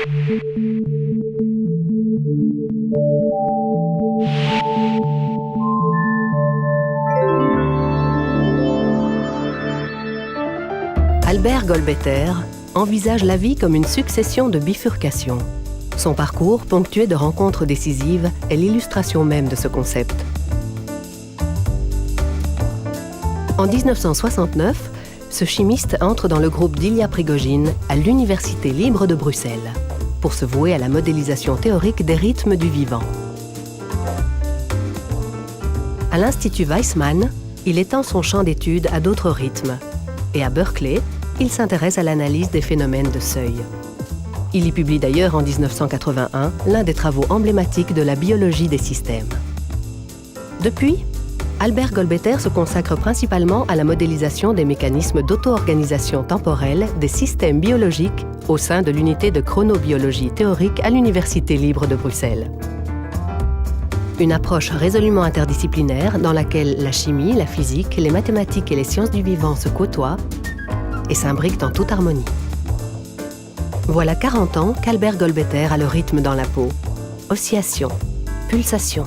Albert Goldbetter envisage la vie comme une succession de bifurcations. Son parcours, ponctué de rencontres décisives, est l'illustration même de ce concept. En 1969, ce chimiste entre dans le groupe d'Ilya Prigogine à l'Université libre de Bruxelles pour se vouer à la modélisation théorique des rythmes du vivant. À l'Institut Weizmann, il étend son champ d'études à d'autres rythmes. Et à Berkeley, il s'intéresse à l'analyse des phénomènes de seuil. Il y publie d'ailleurs en 1981 l'un des travaux emblématiques de la biologie des systèmes. Depuis, Albert Goldbetter se consacre principalement à la modélisation des mécanismes d'auto-organisation temporelle des systèmes biologiques au sein de l'unité de chronobiologie théorique à l'Université libre de Bruxelles. Une approche résolument interdisciplinaire dans laquelle la chimie, la physique, les mathématiques et les sciences du vivant se côtoient et s'imbriquent en toute harmonie. Voilà 40 ans qu'Albert Goldbetter a le rythme dans la peau. Oscillation, pulsation,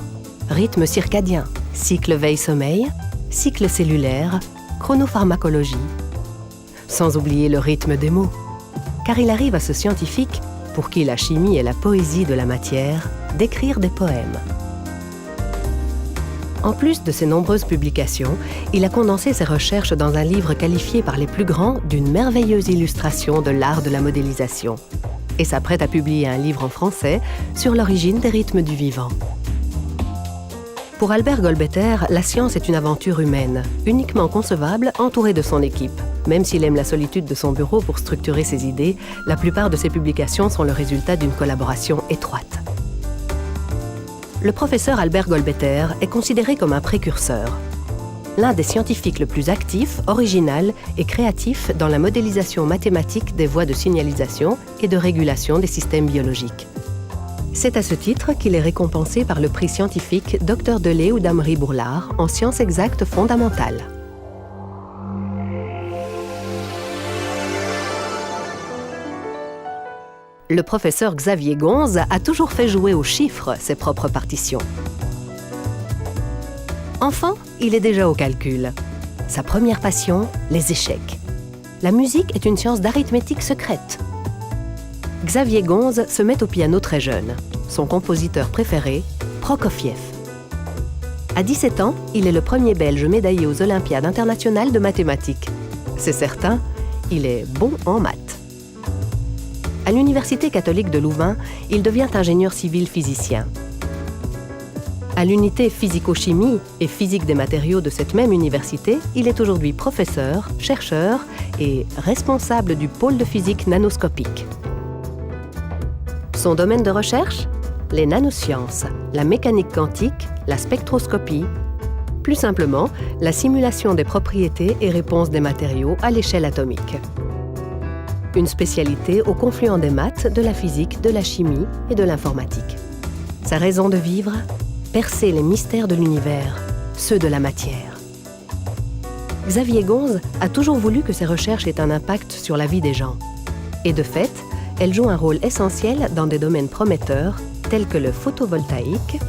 rythme circadien, cycle veille-sommeil, cycle cellulaire, chronopharmacologie. Sans oublier le rythme des mots. Car il arrive à ce scientifique, pour qui la chimie est la poésie de la matière, d'écrire des poèmes. En plus de ses nombreuses publications, il a condensé ses recherches dans un livre qualifié par les plus grands d'une merveilleuse illustration de l'art de la modélisation et s'apprête à publier un livre en français sur l'origine des rythmes du vivant. Pour Albert Goldbetter, la science est une aventure humaine, uniquement concevable entouré de son équipe. Même s'il aime la solitude de son bureau pour structurer ses idées, la plupart de ses publications sont le résultat d'une collaboration étroite. Le professeur Albert Goldbetter est considéré comme un précurseur, l'un des scientifiques le plus actif, original et créatif dans la modélisation mathématique des voies de signalisation et de régulation des systèmes biologiques. C'est à ce titre qu'il est récompensé par le prix scientifique Dr Delay d'Amery Bourlard en sciences exactes fondamentales. Le professeur Xavier Gonze a toujours fait jouer aux chiffres ses propres partitions. Enfant, il est déjà au calcul. Sa première passion, les échecs. La musique est une science d'arithmétique secrète. Xavier Gonze se met au piano très jeune. Son compositeur préféré, Prokofiev. À 17 ans, il est le premier Belge médaillé aux Olympiades internationales de mathématiques. C'est certain, il est bon en maths. À l'Université catholique de Louvain, il devient ingénieur civil physicien. À l'unité physico-chimie et physique des matériaux de cette même université, il est aujourd'hui professeur, chercheur et responsable du pôle de physique nanoscopique. Son domaine de recherche ? Les nanosciences, la mécanique quantique, la spectroscopie, plus simplement, la simulation des propriétés et réponses des matériaux à l'échelle atomique. Une spécialité au confluent des maths, de la physique, de la chimie et de l'informatique. Sa raison de vivre ? Percer les mystères de l'univers, ceux de la matière. Xavier Gonze a toujours voulu que ses recherches aient un impact sur la vie des gens. Et de fait, elles jouent un rôle essentiel dans des domaines prometteurs tels que le photovoltaïque,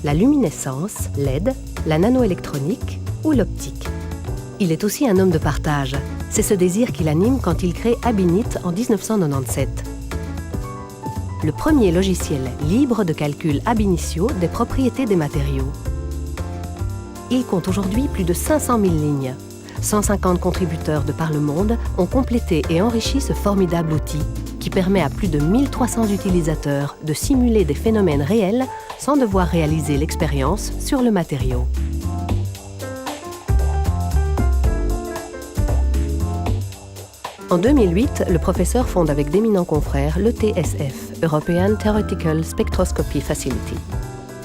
la luminescence, LED, la nanoélectronique ou l'optique. Il est aussi un homme de partage. C'est ce désir qui l'anime quand il crée Abinit en 1997. Le premier logiciel libre de calcul ab initio des propriétés des matériaux. Il compte aujourd'hui plus de 500 000 lignes. 150 contributeurs de par le monde ont complété et enrichi ce formidable outil qui permet à plus de 1300 utilisateurs de simuler des phénomènes réels sans devoir réaliser l'expérience sur le matériau. En 2008, le professeur fonde avec d'éminents confrères l'ETSF, European Theoretical Spectroscopy Facility.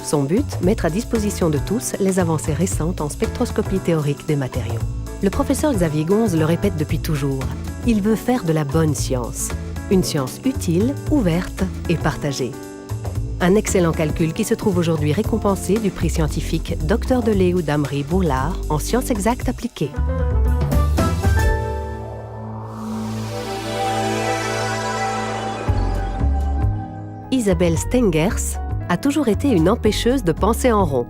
Son but, mettre à disposition de tous les avancées récentes en spectroscopie théorique des matériaux. Le professeur Xavier Gonze le répète depuis toujours, il veut faire de la bonne science. Une science utile, ouverte et partagée. Un excellent calcul qui se trouve aujourd'hui récompensé du prix scientifique Dr Delay d'Amery Bourlard en sciences exactes appliquées. Isabelle Stengers a toujours été une empêcheuse de penser en rond.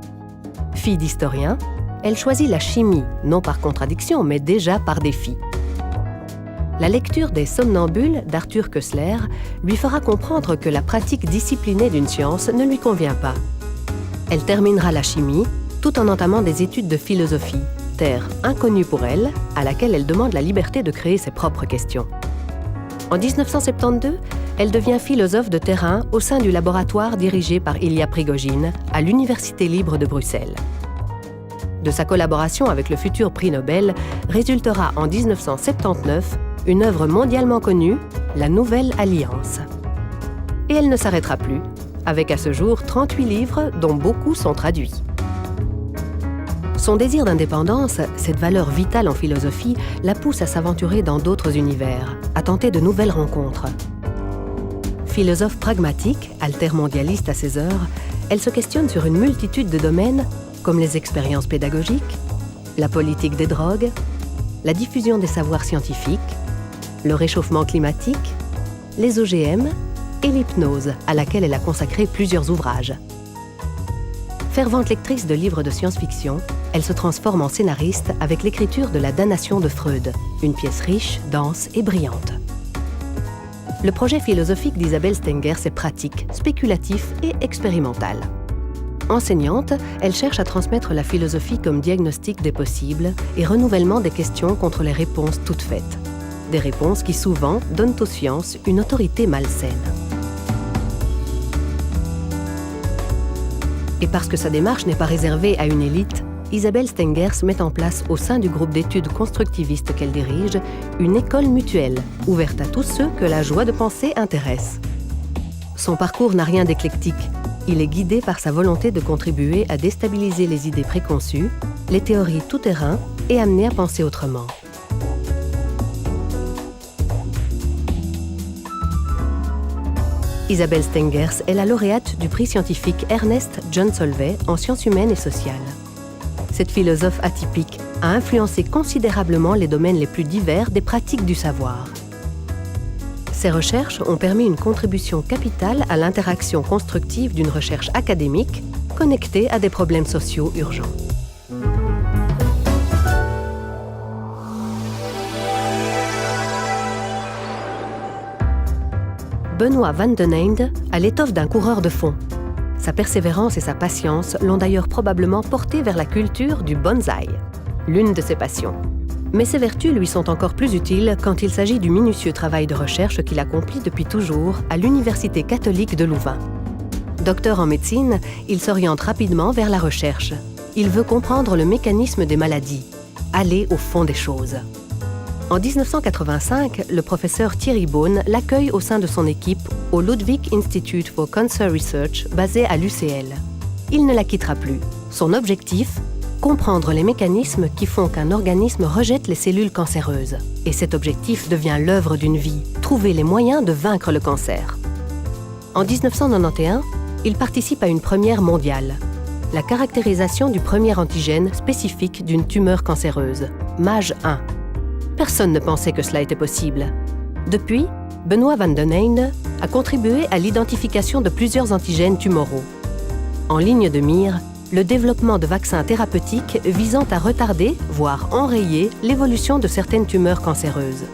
Fille d'historien, elle choisit la chimie, non par contradiction, mais déjà par défi. La lecture des Somnambules d'Arthur Koestler lui fera comprendre que la pratique disciplinée d'une science ne lui convient pas. Elle terminera la chimie tout en entamant des études de philosophie, terre inconnue pour elle, à laquelle elle demande la liberté de créer ses propres questions. En 1972, elle devient philosophe de terrain au sein du laboratoire dirigé par Ilya Prigogine à l'Université libre de Bruxelles. De sa collaboration avec le futur prix Nobel résultera en 1979 une œuvre mondialement connue, la Nouvelle Alliance. Et elle ne s'arrêtera plus, avec à ce jour 38 livres dont beaucoup sont traduits. Son désir d'indépendance, cette valeur vitale en philosophie, la pousse à s'aventurer dans d'autres univers, à tenter de nouvelles rencontres. Philosophe pragmatique, altermondialiste à ses heures, elle se questionne sur une multitude de domaines comme les expériences pédagogiques, la politique des drogues, la diffusion des savoirs scientifiques, le réchauffement climatique, les OGM et l'hypnose, à laquelle elle a consacré plusieurs ouvrages. Fervente lectrice de livres de science-fiction, elle se transforme en scénariste avec l'écriture de La damnation de Freud, une pièce riche, dense et brillante. Le projet philosophique d'Isabelle Stengers est pratique, spéculatif et expérimental. Enseignante, elle cherche à transmettre la philosophie comme diagnostic des possibles et renouvellement des questions contre les réponses toutes faites. Des réponses qui souvent donnent aux sciences une autorité malsaine. Et parce que sa démarche n'est pas réservée à une élite, Isabelle Stengers met en place au sein du groupe d'études constructivistes qu'elle dirige une école mutuelle, ouverte à tous ceux que la joie de penser intéresse. Son parcours n'a rien d'éclectique. Il est guidé par sa volonté de contribuer à déstabiliser les idées préconçues, les théories tout-terrain et amener à penser autrement. Isabelle Stengers est la lauréate du prix scientifique Ernest John Solvay en sciences humaines et sociales. Cette philosophe atypique a influencé considérablement les domaines les plus divers des pratiques du savoir. Ses recherches ont permis une contribution capitale à l'interaction constructive d'une recherche académique connectée à des problèmes sociaux urgents. Benoît Van den Einde a l'étoffe d'un coureur de fond. Sa persévérance et sa patience l'ont d'ailleurs probablement porté vers la culture du bonsaï, l'une de ses passions. Mais ses vertus lui sont encore plus utiles quand il s'agit du minutieux travail de recherche qu'il accomplit depuis toujours à l'Université catholique de Louvain. Docteur en médecine, il s'oriente rapidement vers la recherche. Il veut comprendre le mécanisme des maladies, aller au fond des choses. En 1985, le professeur Thierry Beaune l'accueille au sein de son équipe au Ludwig Institute for Cancer Research, basé à l'UCL. Il ne la quittera plus. Son objectif ? Comprendre les mécanismes qui font qu'un organisme rejette les cellules cancéreuses. Et cet objectif devient l'œuvre d'une vie, trouver les moyens de vaincre le cancer. En 1991, il participe à une première mondiale, la caractérisation du premier antigène spécifique d'une tumeur cancéreuse, MAGE-1. Personne ne pensait que cela était possible. Depuis, Benoît Van den Einde a contribué à l'identification de plusieurs antigènes tumoraux. En ligne de mire, le développement de vaccins thérapeutiques visant à retarder, voire enrayer, l'évolution de certaines tumeurs cancéreuses.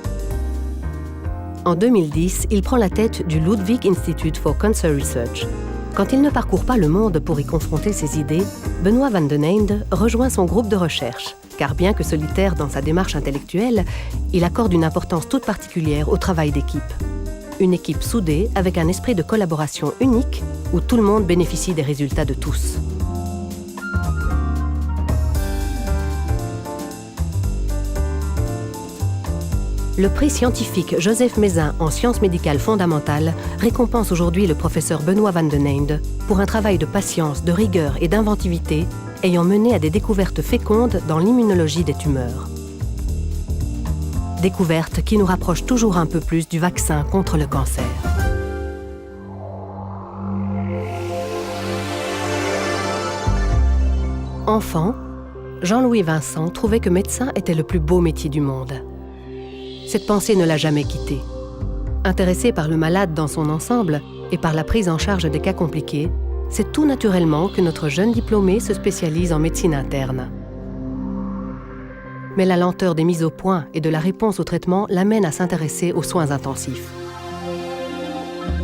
En 2010, il prend la tête du Ludwig Institute for Cancer Research. Quand il ne parcourt pas le monde pour y confronter ses idées, Benoît Van den Einde rejoint son groupe de recherche, car bien que solitaire dans sa démarche intellectuelle, il accorde une importance toute particulière au travail d'équipe. Une équipe soudée avec un esprit de collaboration unique où tout le monde bénéficie des résultats de tous. Le prix scientifique Joseph Mézin en sciences médicales fondamentales récompense aujourd'hui le professeur Benoît Van den Einde pour un travail de patience, de rigueur et d'inventivité ayant mené à des découvertes fécondes dans l'immunologie des tumeurs. Découvertes qui nous rapprochent toujours un peu plus du vaccin contre le cancer. Enfant, Jean-Louis Vincent trouvait que médecin était le plus beau métier du monde. Cette pensée ne l'a jamais quitté. Intéressé par le malade dans son ensemble et par la prise en charge des cas compliqués, c'est tout naturellement que notre jeune diplômé se spécialise en médecine interne. Mais la lenteur des mises au point et de la réponse au traitement l'amène à s'intéresser aux soins intensifs.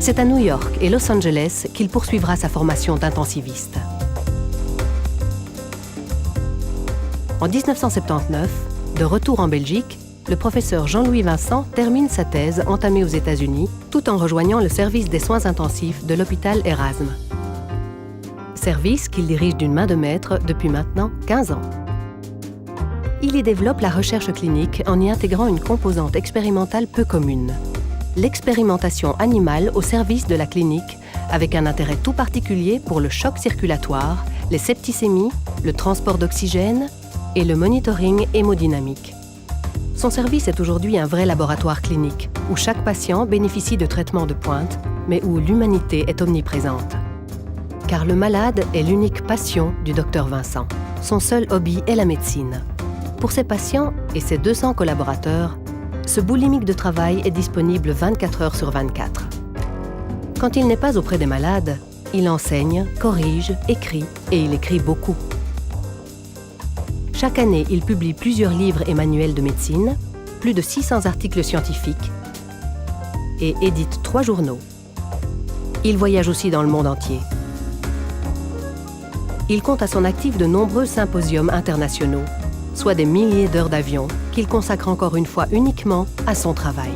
C'est à New York et Los Angeles qu'il poursuivra sa formation d'intensiviste. En 1979, de retour en Belgique, le professeur Jean-Louis Vincent termine sa thèse entamée aux États-Unis tout en rejoignant le service des soins intensifs de l'hôpital Erasme. Service qu'il dirige d'une main de maître depuis maintenant 15 ans. Il y développe la recherche clinique en y intégrant une composante expérimentale peu commune. L'expérimentation animale au service de la clinique, avec un intérêt tout particulier pour le choc circulatoire, les septicémies, le transport d'oxygène et le monitoring hémodynamique. Son service est aujourd'hui un vrai laboratoire clinique, où chaque patient bénéficie de traitements de pointe, mais où l'humanité est omniprésente. Car le malade est l'unique passion du docteur Vincent. Son seul hobby est la médecine. Pour ses patients et ses 200 collaborateurs, ce boulimique de travail est disponible 24 heures sur 24. Quand il n'est pas auprès des malades, il enseigne, corrige, écrit, et il écrit beaucoup. Chaque année, il publie plusieurs livres et manuels de médecine, plus de 600 articles scientifiques et édite 3 journaux. Il voyage aussi dans le monde entier. Il compte à son actif de nombreux symposiums internationaux, soit des milliers d'heures d'avion qu'il consacre encore une fois uniquement à son travail.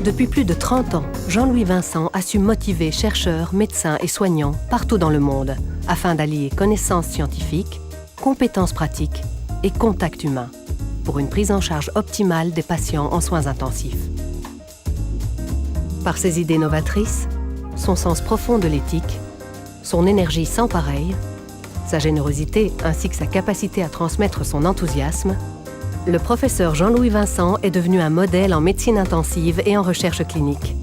Depuis plus de 30 ans, Jean-Louis Vincent a su motiver chercheurs, médecins et soignants partout dans le monde afin d'allier connaissances scientifiques, compétences pratiques et contact humain pour une prise en charge optimale des patients en soins intensifs. Par ses idées novatrices, son sens profond de l'éthique, son énergie sans pareille, sa générosité ainsi que sa capacité à transmettre son enthousiasme, le professeur Jean-Louis Vincent est devenu un modèle en médecine intensive et en recherche clinique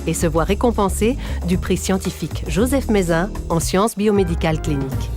et se voit récompensé du prix scientifique Joseph Mézin en sciences biomédicales cliniques.